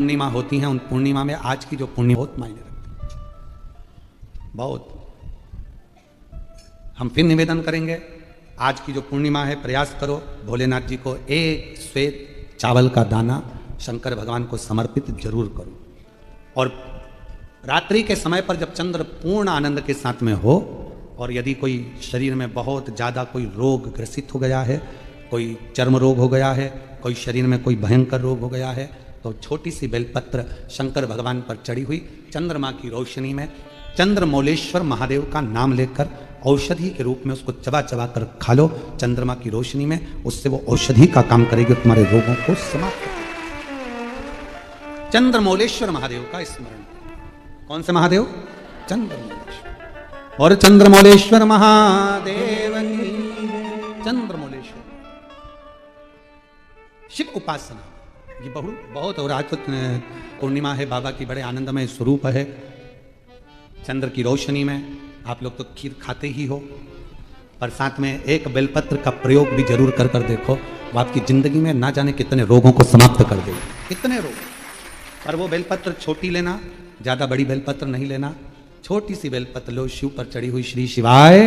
पूर्णिमा होती हैं, उन पूर्णिमा में आज की जो पुण्य बहुत मायने रखती है, बहुत। हम फिर निवेदन करेंगे, आज की जो पूर्णिमा है प्रयास करो भोलेनाथ जी को एक श्वेत चावल का दाना शंकर भगवान को समर्पित जरूर करो। और रात्रि के समय पर जब चंद्र पूर्ण आनंद के साथ में हो, और यदि कोई शरीर में बहुत ज़्यादा कोई रोग ग्रसित हो गया है, कोई चर्म रोग हो गया है, कोई शरीर में कोई भयंकर रोग हो गया है, तो छोटी सी बेलपत्र शंकर भगवान पर चढ़ी हुई चंद्रमा की रोशनी में चंद्रमौलेश्वर महादेव का नाम लेकर औषधि के रूप में उसको चबा चबा कर खा लो चंद्रमा की रोशनी में। उससे वो औषधि का काम करेगी, तुम्हारे रोगों को समाप्त करेगी। चंद्रमौलेश्वर महादेव का स्मरण। कौन से महादेव? चंद्रमौलेश्वर। और चंद्रमौलेश्वर महादेव की चंद्रमौलेश्वर शिव उपासना ये बहुत। और आज तो पूर्णिमा है, बाबा की बड़े आनंदमय स्वरूप है। चंद्र की रोशनी में आप लोग तो खीर खाते ही हो, पर साथ में एक बेलपत्र का प्रयोग भी जरूर कर कर देखो, वो आपकी जिंदगी में ना जाने कितने रोगों को समाप्त कर देगी, कितने रोग। पर वो बेलपत्र छोटी लेना, ज्यादा बड़ी बेलपत्र नहीं लेना, छोटी सी बेलपत्र लो, शिव पर चढ़ी हुई श्री शिवाय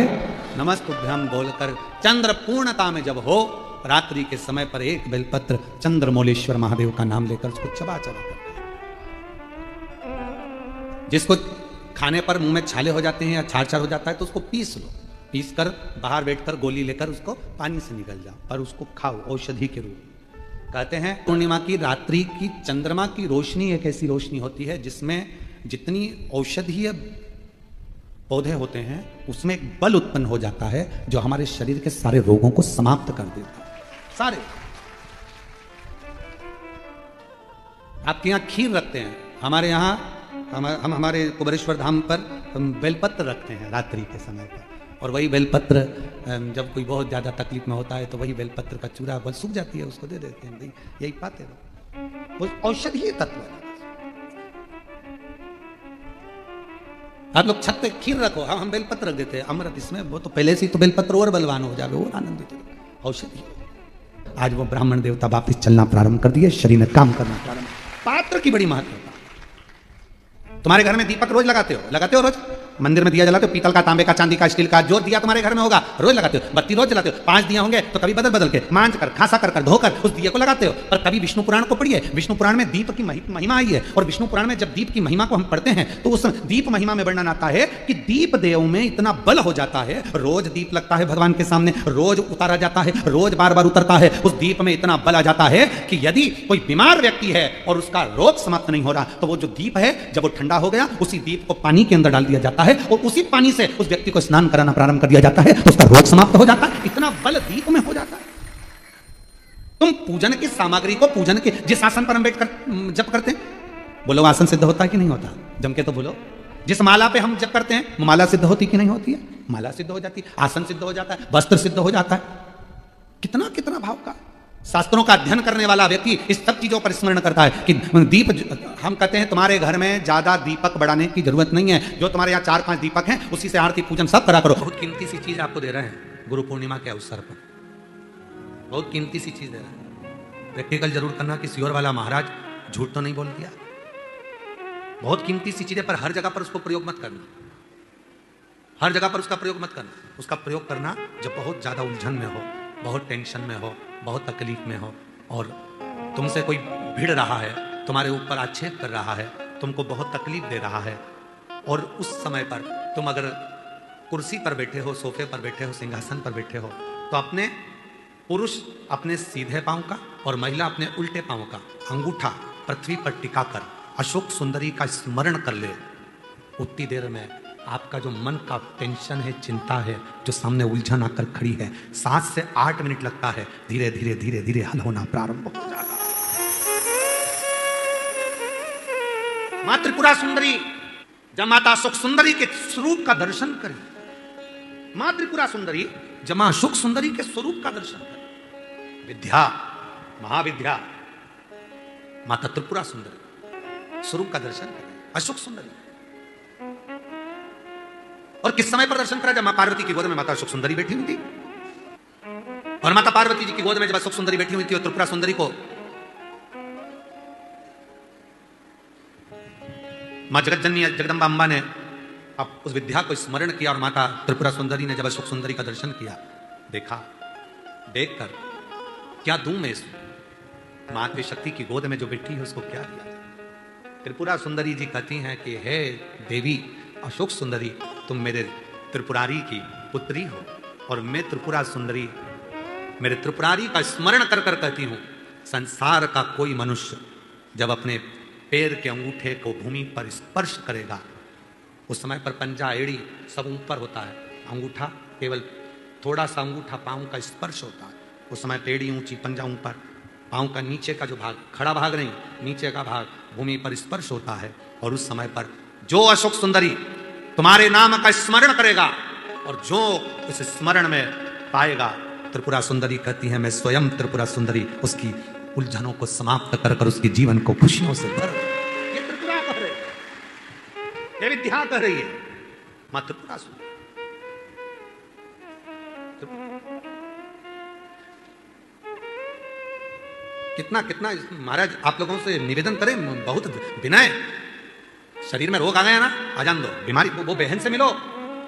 नमस्तुभ्यम बोलकर चंद्र पूर्णता में जब हो, रात्रि के समय पर एक बेलपत्र चंद्रमौलेश्वर महादेव का नाम लेकर उसको चबा चबा कर, जिसको खाने पर मुंह में छाले हो जाते हैं या छार छार हो जाता है तो उसको पीस लो, पीस कर बाहर बैठकर गोली लेकर उसको पानी से निकल जाओ, पर उसको खाओ औषधि के रूप। कहते हैं पूर्णिमा की रात्रि की चंद्रमा की रोशनी एक ऐसी रोशनी होती है जिसमें जितनी औषधीय पौधे होते हैं उसमें एक बल उत्पन्न हो जाता है जो हमारे शरीर के सारे रोगों को समाप्त कर देता है, सारे। आपके यहाँ खीर रखते हैं, हमारे यहाँ हम हमारे कुबेरेश्वर धाम पर हम बेलपत्र रखते हैं रात्रि के समय पर। और वही बेलपत्र जब कोई बहुत ज़्यादा तकलीफ में होता है तो वही बेलपत्र का चूरा बल सूख जाती है, उसको दे देते हैं, भाई यही पाते रहो, वो औषधीय तत्व है। आप लोग छत पे खीर रखो, हम बेलपत्र रख देते हैं अमृत इसमें, वो तो पहले से ही तो बेलपत्र और बलवान हो जाए, और आनंदित हो औषधि। आज वो ब्राह्मण देवता वापिस चलना प्रारंभ कर दिए, शरीर में काम करना प्रारंभ। पात्र की बड़ी महत्वता। तुम्हारे घर में दीपक रोज लगाते हो रोज? मंदिर में दिया जलाते हो, पीतल का, तांबे का, चांदी का, स्टील का, जो दिया तुम्हारे घर में होगा रोज लगाते हो। बत्ती रोज जलाते हो, 5 दिया होंगे तो कभी बदल बदल के मांझ कर, खासा कर धोकर उस दिए को लगाते हो। पर कभी विष्णु पुराण को पढ़िए, विष्णु पुराण में दीप की महिमा आई है, और विष्णु पुराण में जब दीप की महिमा को हम पढ़ते हैं तो उस दीप महिमा में वर्णन आता है कि दीप देव में इतना बल हो जाता है, रोज दीप लगता है भगवान के सामने, रोज उतारा जाता है, रोज बार बार उतरता है, उस दीप में इतना बल आ जाता है कि यदि कोई बीमार व्यक्ति है और उसका रोग समाप्त नहीं हो रहा तो वो जो दीप है जब वो ठंडा हो गया, उसी दीप को पानी के अंदर डाल दिया जाता है और उसी पानी से उस व्यक्ति को स्नान कराना प्रारंभ कर दिया जाता है तो उसका रोग समाप्त हो जाता है। इतना बल दीप में हो जाता है। तुम पूजन की सामग्री को, पूजन के जिस आसन पर हम बैठकर जप करते हैं, बोलो आसन सिद्ध होता है कि नहीं होता? जम के तो बोलो। जिस माला पे हम जप करते हैं माला सिद्ध होती कि नहीं होती है? माला सिद्ध हो जाती है, आसन सिद्ध हो जाता है, वस्त्र सिद्ध हो जाता है। कितना कितना भाव का। शास्त्रों का अध्ययन करने वाला व्यक्ति इस सब चीजों पर स्मरण करता है कि दीप, हम कहते हैं तुम्हारे घर में ज्यादा दीपक बढ़ाने की जरूरत नहीं है, जो तुम्हारे यहाँ 4-5 दीपक हैं उसी से आरती पूजन सब करा करो। बहुत कीमती सी चीज आपको दे रहे हैं गुरु पूर्णिमा के अवसर पर, बहुत कीमती सी चीज दे रहे हैं। प्रैक्टिकल जरूर करना कि सियोर वाला महाराज झूठ तो नहीं बोल दिया। बहुत कीमती सी चीजें, पर हर जगह पर उसको प्रयोग मत करना, हर जगह पर उसका प्रयोग मत करना। उसका प्रयोग करना जब बहुत ज्यादा उलझन में हो, बहुत टेंशन में हो, बहुत तकलीफ में हो, और तुमसे कोई भिड़ रहा है, तुम्हारे ऊपर आक्षेप कर रहा है, तुमको बहुत तकलीफ दे रहा है, और उस समय पर तुम अगर कुर्सी पर बैठे हो, सोफे पर बैठे हो, सिंहासन पर बैठे हो, तो अपने पुरुष अपने सीधे पांव का और महिला अपने उल्टे पांव का अंगूठा पृथ्वी पर टिकाकर अशोक सुंदरी का स्मरण कर ले। उतनी देर में आपका जो मन का टेंशन है, चिंता है, जो सामने उलझन आकर खड़ी है, 7 से 8 मिनट लगता है, धीरे धीरे धीरे धीरे हल होना प्रारंभ हो जाता है। मां त्रिपुरा सुंदरी, जब माता सुख सुंदरी के स्वरूप का दर्शन करें, मां त्रिपुरा सुंदरी जब मां सुख सुंदरी के स्वरूप का दर्शन करें, विद्या, महाविद्या माता त्रिपुरा सुंदरी स्वरूप का दर्शन करें, अशोक सुंदरी। और किस समय पर दर्शन करा? जब मां पार्वती की गोद में माता अशोक सुंदरी बैठी हुई थी, और माता पार्वती जी की गोद में जब अशोक सुंदरी बैठी हुई थी और त्रिपुरा सुंदरी को मां जगतजननी जगदम्बा अम्बा ने अब उस विद्या को स्मरण किया और माता त्रिपुरा सुंदरी ने जब अशोक सुंदरी का दर्शन किया, देखा, देखकर क्या दूं मैं इस मातृ शक्ति की गोद में जो बैठी है उसको क्या दिया जाए। त्रिपुरा सुंदरी जी कहती हैं कि हे देवी अशोक सुंदरी, तुम मेरे त्रिपुरारी की पुत्री हो और मैं त्रिपुरा सुंदरी मेरे त्रिपुरारी का स्मरण कर कर कहती हूं, संसार का कोई मनुष्य जब अपने पैर के अंगूठे को भूमि पर स्पर्श करेगा, उस समय पर पंजा एड़ी सब ऊपर होता है, अंगूठा केवल थोड़ा सा अंगूठा पांव का स्पर्श होता है, उस समय पेड़ी ऊंची, पंजा ऊपर, पांव का नीचे का जो भाग, खड़ा भाग नहीं, नीचे का भाग भूमि पर स्पर्श होता है। और उस समय पर जो अशोक सुंदरी तुम्हारे नाम का स्मरण करेगा और जो इस स्मरण में पाएगा, त्रिपुरा सुंदरी कहती है मैं स्वयं त्रिपुरा सुंदरी उसकी उलझनों को समाप्त कर कर उसके जीवन को खुशियों से भर। ये त्रिपुरा कह रही है, ये विद्या कह रही है मां त्रिपुरा सुंदरी। कितना कितना महाराज आप लोगों से निवेदन करें, बहुत विनय। शरीर में रोग आ गया ना, आ जान दो, बीमारी वो बहन से मिलो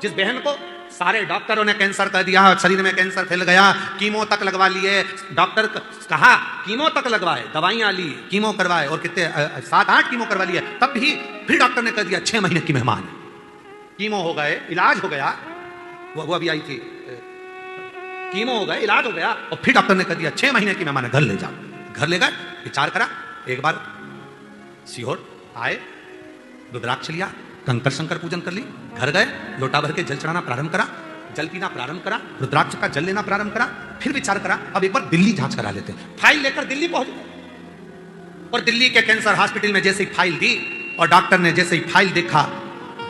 जिस बहन को सारे डॉक्टरों ने कैंसर कर दिया, शरीर में कैंसर फैल गया, कीमो तक लगवा लिए, डॉक्टर कहा कीमो तक लगवाए, दवाइयां ली, कीमो करवाए और कितने 7-8 कीमो करवा लिए, तब भी फिर डॉक्टर ने कह दिया 6 महीने की मेहमान है। कीमो हो गए, इलाज हो गया, वो अभी आई थी, कीमो हो गए, इलाज हो गया और फिर डॉक्टर ने कह दिया 6 महीने की मेहमान है, घर ले जाओ। घर ले गए, विचार करा, एक बार सीहोर आए, रुद्राक्ष लिया, कंकर शंकर पूजन कर ली, घर गए, लोटा भर के जल चढ़ाना प्रारंभ करा, जल पीना प्रारंभ करा, रुद्राक्ष का जल लेना प्रारंभ करा, फिर विचार करा अब एक बार दिल्ली जांच करा लेते हैं। फाइल लेकर दिल्ली पहुंच गए और दिल्ली के कैंसर हॉस्पिटल में जैसे ही फाइल दी और डॉक्टर ने जैसे ही फाइल देखा,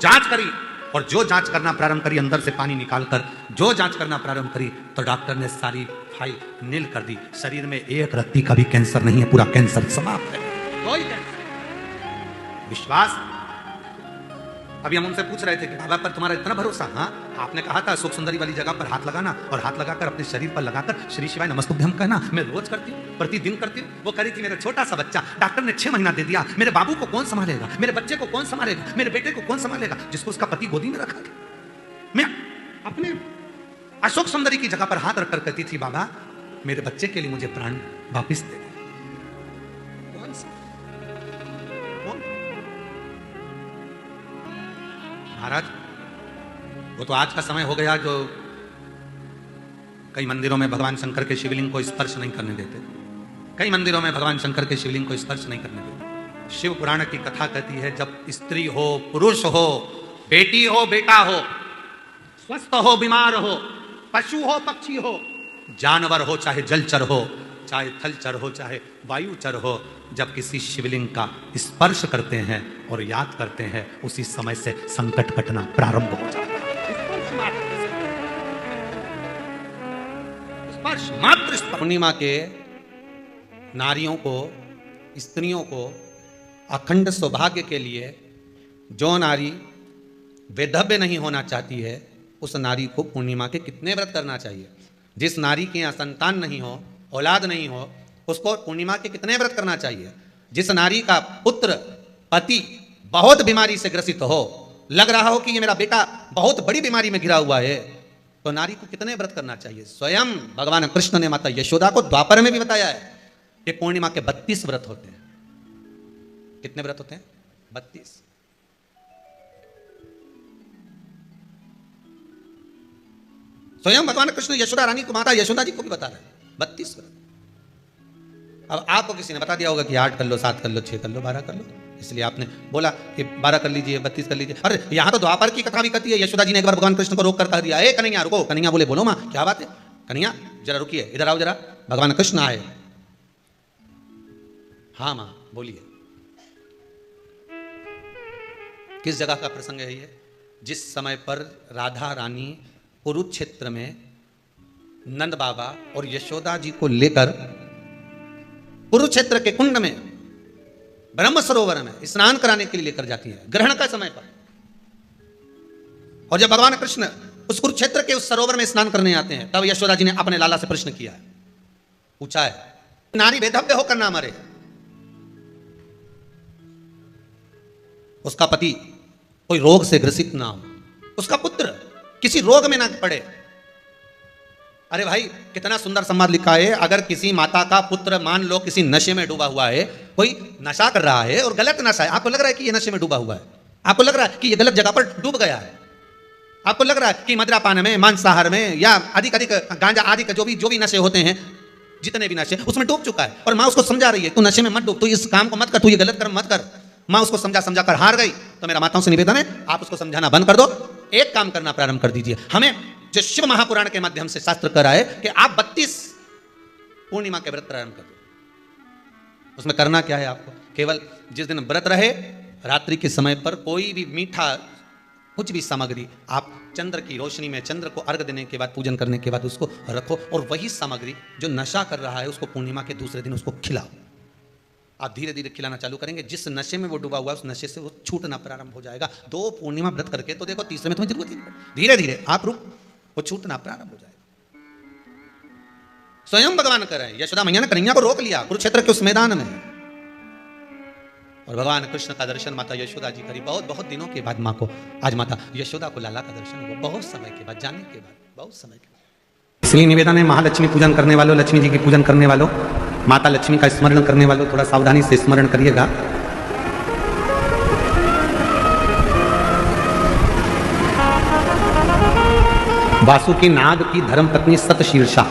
जांच करी और जो जांच करना प्रारंभ करी, अंदर से पानी निकालकर जो जांच करना प्रारंभ करी, तो डॉक्टर ने सारी फाइल नील कर दी। शरीर में एक रत्ती का भी कैंसर नहीं है, पूरा कैंसर समाप्त है, कोई कैंसर। विश्वास। अभी हम उनसे पूछ रहे थे कि बाबा पर तुम्हारा इतना भरोसा? हाँ, आपने कहा था अशोक सुंदरी वाली जगह पर हाथ लगाना और हाथ लगाकर अपने शरीर पर लगाकर श्री शिवाय नमस्तुभ्यम कहना। मैं रोज करती हूँ, प्रतिदिन करती हूँ। वो करी थी मेरा छोटा सा बच्चा, डॉक्टर ने 6 महीना दे दिया, मेरे बाबू को कौन संभालेगा, मेरे बच्चे को कौन संभालेगा, मेरे बेटे को कौन संभालेगा, जिसको उसका पति गोदी में रखा था। मैं अपने अशोक सुंदरी की जगह पर हाथ रखकर कहती थी बाबा मेरे बच्चे के लिए मुझे प्राण वापिस दे दे। महाराज वो तो आज का समय हो गया जो कई मंदिरों में भगवान शंकर के शिवलिंग को स्पर्श नहीं करने देते, कई मंदिरों में भगवान शंकर के शिवलिंग को स्पर्श नहीं करने देते। शिव पुराण की कथा कहती है जब स्त्री हो, पुरुष हो, बेटी हो, बेटा हो, स्वस्थ हो, बीमार हो, पशु हो, पक्षी हो, जानवर हो, चाहे जलचर हो, चाहे थलचर हो, चाहे वायुचर हो, जब किसी शिवलिंग का स्पर्श करते हैं और याद करते हैं, उसी समय से संकट कटना प्रारंभ हो जाता है। स्पर्श मात्र। पूर्णिमा के नारियों को, स्त्रियों को अखंड सौभाग्य के लिए जो नारी वैधव्य नहीं होना चाहती है, उस नारी को पूर्णिमा के कितने व्रत करना चाहिए? जिस नारी के यहाँ संतान नहीं हो, औलाद नहीं हो, उसको पूर्णिमा के कितने व्रत करना चाहिए? जिस नारी का पुत्र, पति बहुत बीमारी से ग्रसित हो, लग रहा हो कि ये मेरा बेटा बहुत बड़ी बीमारी में घिरा हुआ है, तो नारी को कितने व्रत करना चाहिए? स्वयं भगवान कृष्ण ने माता यशोदा को द्वापर में भी बताया है कि पूर्णिमा के 32 व्रत होते हैं। कितने व्रत होते हैं? 32। स्वयं भगवान कृष्ण यशोदा रानी को, माता यशोदा जी को भी बता रहे हैं 32 व्रत। अब आपको किसी ने बता दिया होगा कि 8 कर लो, 7 कर लो, 6 कर लो, 12 कर लो, इसलिए आपने बोला कि 12 कर लीजिए, 32 कर लीजिए। अरे यहां तो द्वापर की कथा भी कहती है। यशोदा जी ने एक बार भगवान कृष्ण को रोक कर कह दिया, ए कन्हैया रुको। कन्हैया बोले बोलो मां क्या बात है? कन्हैया जरा रुकिए, इधर आओ जरा, भगवान कृष्ण आए। हाँ मां बोलिए। किस जगह का प्रसंग है ये? जिस समय पर राधा रानी कुरुक्षेत्र में नंद बाबा और यशोदा जी को लेकर कुरुक्षेत्र के कुंड में, ब्रह्म सरोवर में स्नान कराने के लिए लेकर जाती है, ग्रहण का समय पर। और जब भगवान कृष्ण उस कुरुक्षेत्र के उस सरोवर में स्नान करने आते हैं, तब यशोदा जी ने अपने लाला से प्रश्न किया है, पूछा है, नारी वैधव्य होकर ना मरे, उसका पति कोई रोग से ग्रसित ना हो, उसका पुत्र किसी रोग में ना पड़े। अरे भाई कितना सुंदर संवाद लिखा है, अगर किसी माता का पुत्र मान लो किसी नशे में डूबा हुआ है, कोई नशा कर रहा है और गलत नशा है, आपको लग रहा है कि ये नशे में डूबा हुआ है, आपको लग रहा है कि ये गलत जगह पर डूब गया है, आपको लग रहा है कि मदिरापान में, मांसाहार में या अधिक गांजा आदि का जो भी नशे होते हैं, जितने भी नशे उसमें डूब चुका है, और माँ उसको समझा रही है तू नशे में मत डूब, तू इस काम को मत कर, तू ये गलत कर्म मत कर। माँ उसको समझा कर हार गई। तो मेरा माताओं से निवेदन है, आप उसको समझाना बंद कर दो, एक काम करना प्रारंभ कर दीजिए। हमें जो शिव महापुराण के माध्यम से शास्त्र कर रहा है कि आप 32 पूर्णिमा के व्रत प्रारंभ कर दो। उसमें करना क्या है, आपको केवल जिस दिन व्रत रहे रात्रि के समय पर कोई भी मीठा कुछ भी सामग्री आप चंद्र की रोशनी में, चंद्र को अर्घ देने के बाद, पूजन करने के बाद उसको रखो, और वही सामग्री जो नशा कर रहा है उसको पूर्णिमा के दूसरे दिन उसको खिलाओ। आप धीरे धीरे खिलाना चालू करेंगे, जिस नशे में वो डूबा हुआ है उस नशे से वो छूटना प्रारंभ हो जाएगा। 2 पूर्णिमा व्रत करके तो देखो, तीसरे में तुम्हें जरूरत ही नहीं, धीरे धीरे आप रुक, वो छूटना प्रारंभ हो जाएगा। स्वयं भगवान कर रहे हैं, यशोदा मैया ने कन्हैया को रोक लिया कुरुक्षेत्र के उस मैदान में, और भगवान कृष्ण का दर्शन माता यशोदा जी करी। बहुत दिनों के बाद माँ को, आज माता यशोदा को लाला का दर्शन हुआ, बहुत समय के बाद, जाने के बाद, बहुत समय के बाद। इसलिए निवेदन है, महालक्ष्मी पूजन करने वालों, लक्ष्मी जी की पूजन करने वालों, माता लक्ष्मी का स्मरण करने वालों, थोड़ा सावधानी से स्मरण करिएगा। वासुकी नाग की धर्मपत्नी सतशीर्षा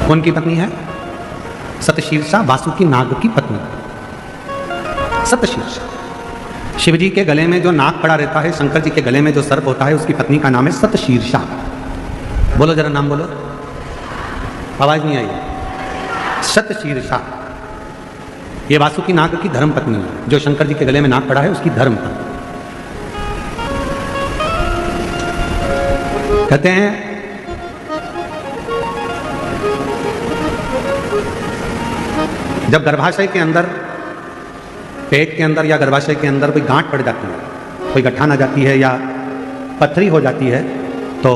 कौन की पत्नी है? सतशीर्षा वासुकी नाग की पत्नी सतशीर्षा। शिव जी के गले में जो नाग पड़ा रहता है, शंकर जी के गले में जो सर्प होता है, उसकी पत्नी का नाम है सतशीर्षा। बोलो जरा नाम बोलो, आवाज नहीं आई। सतशीर्षा ये वासुकी नाग की धर्म पत्नी है, जो शंकर जी के गले में नाग पड़ा है उसकी धर्म पत्नी। कहते हैं जब गर्भाशय के अंदर, पेट के अंदर या गर्भाशय के अंदर कोई गांठ पड़ जाती है, कोई गठान आ जाती है या पथरी हो जाती है, तो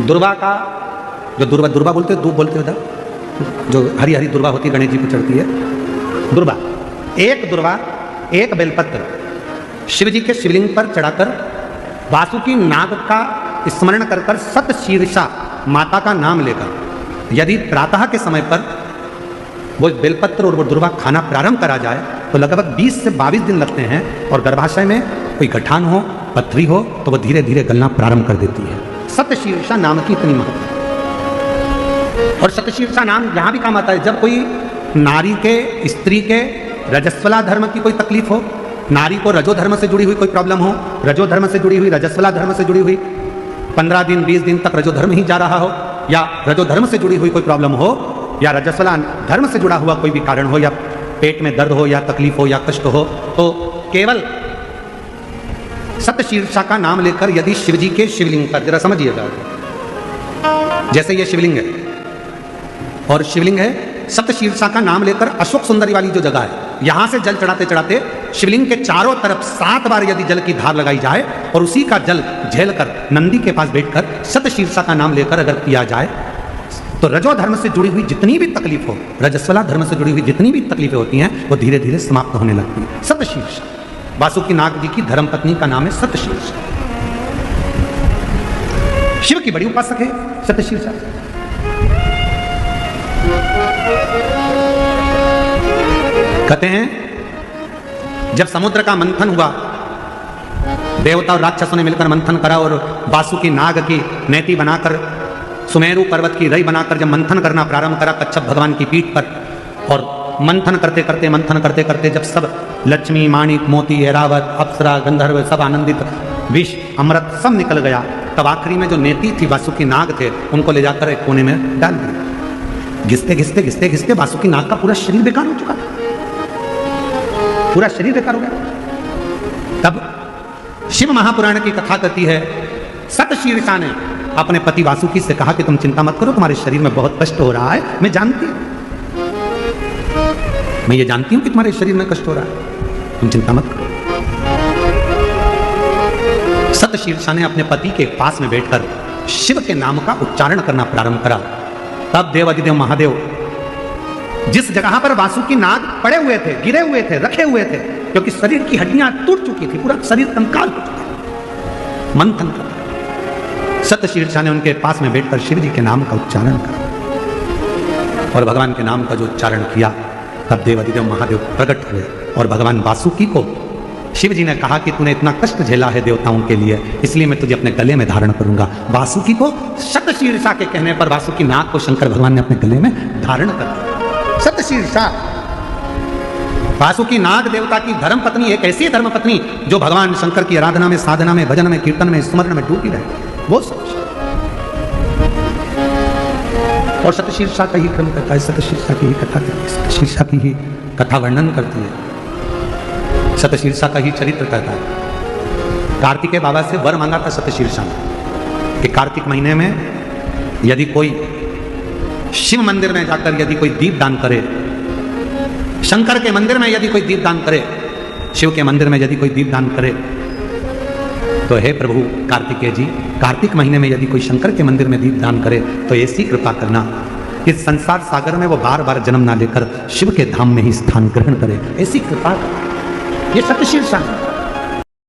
दुर्वा का जो दुर्वा बोलते हैं, दूब बोलते हैं उधर, जो हरी हरी दुर्वा होती है, गणेश जी को चढ़ती है दुर्वा, एक बेलपत्र शिव जी के शिवलिंग पर चढ़ाकर वासुकी नाग का स्मरण कर सतशीर्षा माता का नाम लेकर यदि प्रातः के समय पर वो बेलपत्र और वो दुर्वा खाना प्रारंभ करा जाए तो लगभग 20 से 22 दिन लगते हैं, और गर्भाशय में कोई गठान हो, पथरी हो, तो वो धीरे धीरे गलना प्रारंभ कर देती है। सतशीर्षा नाम की इतनी महत्व। और सतशीर्षा नाम यहां भी काम आता है जब कोई नारी के, स्त्री के रजस्वला धर्म की कोई तकलीफ हो, नारी को रजो धर्म से जुड़ी हुई कोई प्रॉब्लम हो, रजो धर्म से जुड़ी हुई, रजस्वला धर्म से जुड़ी हुई, 15 दिन 20 दिन तक रजो धर्म ही जा रहा हो, या रजो धर्म से जुड़ी हुई कोई प्रॉब्लम हो, या रजस्वला धर्म से जुड़ा हुआ कोई भी कारण हो, या पेट में दर्द हो, या तकलीफ हो, या कष्ट हो, तो केवल सतशीर्षा का नाम लेकर यदि शिव जी के शिवलिंग पर, जरा समझिएगा, जैसे ये शिवलिंग है और शिवलिंग है, सतशीर्षा का नाम लेकर अशोक सुंदरी वाली जो जगह है, यहां से जल चढ़ाते चढ़ाते शिवलिंग के चारों तरफ 7 बार यदि जल की धार लगाई जाए और उसी का जल झेलकर नंदी के पास बैठकर सतशीर्षा का नाम लेकर अगर किया जाए तो रजो धर्म से जुड़ी हुई जितनी भी तकलीफ हो, रजस्वला धर्म से जुड़ी हुई जितनी भी तकलीफें होती हैं, वो धीरे धीरे समाप्त होने लगती है। सतशीर्षा वासुकी नाग जी की धर्मपत्नी का नाम है सतशीर्षा। शिव की बड़ी उपासक है सतशीर्षा। कहते हैं जब समुद्र का मंथन हुआ, देवता और राक्षसों ने मिलकर मंथन करा और वासुकी नाग की नेति बनाकर, सुमेरु पर्वत की रई बनाकर जब मंथन करना प्रारंभ करा कच्छप भगवान की पीठ पर, और मंथन करते करते जब सब लक्ष्मी, माणिक, मोती, ऐरावत, अप्सरा, गंधर्व सब आनंदित, विष, अमृत सब निकल गया, तब आखिरी में जो नेति थी, वासुकी नाग थे, उनको ले जाकर एक कोने में डाल दिया। घिसते वासुकी नाग का पूरा शरीर बेकार हो चुका था, पूरा शरीर बेकार हो गया। तब शिव महापुराण की कथा कहती है, सतशीर्षा ने अपने पति वासुकी से कहा कि तुम चिंता मत करो, तुम्हारे शरीर में बहुत कष्ट हो रहा है, मैं जानती हूं, मैं ये जानती हूं कि तुम्हारे शरीर में कष्ट हो रहा है, तुम चिंता मत करो। सतशीर्षा ने अपने पति के पास में बैठकर शिव के नाम का उच्चारण करना प्रारंभ करा। तब देवाधिदेव महादेव जिस जगह पर वासुकी नाग पड़े हुए थे, गिरे हुए थे, रखे हुए थे, क्योंकि शरीर की हड्डियां टूट चुकी थी, पूरा शरीर कंकाल हो चुका, मंथन कर सतशीर्षा ने उनके पास में बैठकर शिव जी के नाम का उच्चारण करा और भगवान के नाम का जो उच्चारण किया, तब देवाधिदेव महादेव प्रकट हुए और भगवान वासुकी को शिव जी ने कहा कि तूने इतना कष्ट झेला है देवताओं के लिए, इसलिए मैं तुझे अपने गले में धारण करूंगा। वासुकी को सतशीर्षा के कहने पर वासुकी नाग को शंकर भगवान ने अपने गले में धारण कर दिया। सतशीर्षा वासुकी नाग देवता की धर्म पत्नी, एक ऐसी धर्म पत्नी जो भगवान शंकर की आराधना में, साधना में, भजन में, कीर्तन में, स्मरण में डूबी रहे, वो और सतशीर्षा का ही क्रम करता है, सतशीर्षा की ही कथा करती है, सतशीर्षा की ही कथा वर्णन करती है, सतशीर्षा का ही चरित्र करता है। कार्तिकेय बाबा से वर मांगा था सतशीर्षा ने कि कार्तिक महीने में यदि कोई शिव मंदिर में जाकर यदि कोई दीप दान करे, शंकर के मंदिर में यदि कोई दीप दान करे, शिव के मंदिर में यदि कोई दीप दान करे, तो हे प्रभु कार्तिकेय जी, कार्तिक महीने में यदि कोई शंकर के मंदिर में दीप दान करे तो ऐसी कृपा करना कि संसार सागर में वो बार बार जन्म ना लेकर शिव के धाम में ही स्थान ग्रहण करे, ऐसी कृपा कर। ये सतशीर्षा है।